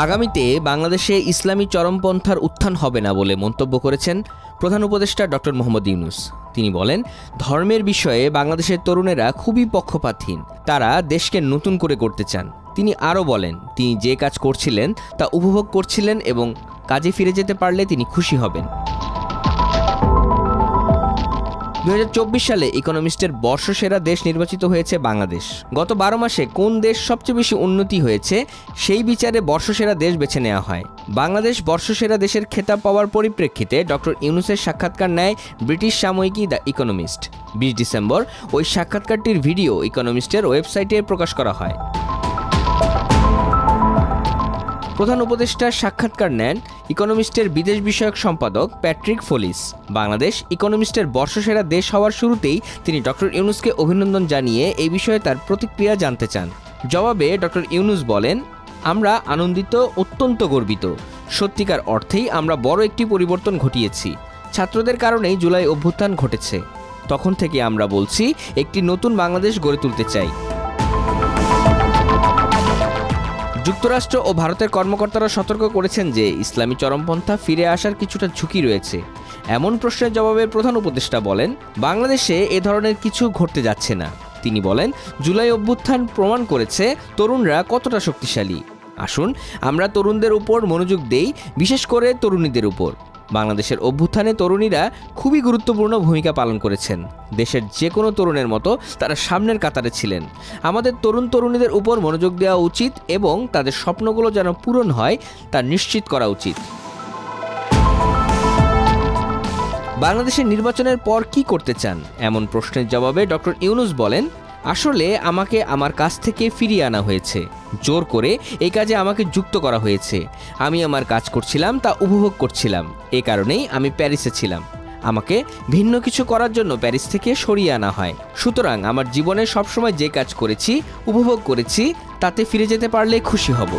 আগামীতে বাংলাদেশে ইসলামী চরমপন্থার উত্থান হবে না বলে মন্তব্য করেছেন প্রধান উপদেষ্টা ডক্টর মোহাম্মদ ইউনূস। তিনি বলেন, ধর্মের বিষয়ে বাংলাদেশের তরুণেরা খুবই পক্ষপাতহীন, তারা দেশকে নতুন করে করতে চান। তিনি আরও বলেন, তিনি যে কাজ করছিলেন তা উপভোগ করছিলেন এবং কাজে ফিরে যেতে পারলে তিনি খুশি হবেন। 2024 সালে ইকোনমিস্টের বর্ষসেরা দেশ নির্বাচিত হয়েছে বাংলাদেশ। গত 12 মাসে কোন দেশ সবচেয়ে বেশি উন্নতি হয়েছে সেই বিচারে বর্ষসেরা দেশ বেছে নেওয়া হয়। বাংলাদেশ বর্ষসেরা দেশের খেতাব পাওয়ার পরিপ্রেক্ষিতে ডক্টর ইউনূসের সাক্ষাৎকার নেয় ব্রিটিশ সাময়িকী দ্য ইকোনমিস্ট। 20 ডিসেম্বর ওই সাক্ষাৎকারটির ভিডিও ইকোনমিস্টের ওয়েবসাইটে প্রকাশ করা হয়। প্রধান উপদেষ্টার সাক্ষাৎকার নেন ইকোনমিস্টের বিদেশ বিষয়ক সম্পাদক প্যাট্রিক ফোলিস। বাংলাদেশ ইকোনমিস্টের বর্ষসেরা দেশ হওয়ার শুরুতেই তিনি ডক্টর ইউনূসকে অভিনন্দন জানিয়ে এই বিষয়ে তার প্রতিক্রিয়া জানতে চান। জবাবে ডক্টর ইউনূস বলেন, আমরা আনন্দিত, অত্যন্ত গর্বিত। সত্যিকার অর্থেই আমরা বড় একটি পরিবর্তন ঘটিয়েছি। ছাত্রদের কারণেই জুলাই অভ্যুত্থান ঘটেছে। তখন থেকে আমরা বলছি একটি নতুন বাংলাদেশ গড়ে তুলতে চাই। যুক্তরাষ্ট্র ও ভারতের কর্মকর্তারা সতর্ক করেছেন যে ইসলামী চরমপন্থা ফিরে আসার কিছুটা ঝুঁকি রয়েছে। এমন প্রশ্নের জবাবে প্রধান উপদেষ্টা বলেন, বাংলাদেশে এ ধরনের কিছু ঘটতে যাচ্ছে না। তিনি বলেন, জুলাই অভ্যুত্থান প্রমাণ করেছে তরুণরা কতটা শক্তিশালী। আসুন আমরা তরুণদের উপর মনোযোগ দেই, বিশেষ করে তরুণীদের উপর। বাংলাদেশের অভ্যুত্থানে তরুণীরা খুবই গুরুত্বপূর্ণ ভূমিকা পালন করেছেন। দেশের যে কোনো তরুণের মতো তারা সামনের কাতারে ছিলেন। আমাদের তরুণ তরুণীদের উপর মনোযোগ দেওয়া উচিত এবং তাদের স্বপ্নগুলো যেন পূরণ হয় তা নিশ্চিত করা উচিত। বাংলাদেশের নির্বাচনের পর কি করতে চান এমন প্রশ্নের জবাবে ডক্টর ইউনূস বলেন, আসলে আমাকে আমার কাজ থেকে ফিরিয়ে আনা হয়েছে, জোর করে এই কাজে আমাকে যুক্ত করা হয়েছে। আমি আমার কাজ করছিলাম, তা উপভোগ করছিলাম। এ কারণেই আমি প্যারিসে ছিলাম। আমাকে ভিন্ন কিছু করার জন্য প্যারিস থেকে সরিয়ে আনা হয়। সুতরাং আমার জীবনে সবসময় যে কাজ করেছি, উপভোগ করেছি, তাতে ফিরে যেতে পারলে খুশি হব।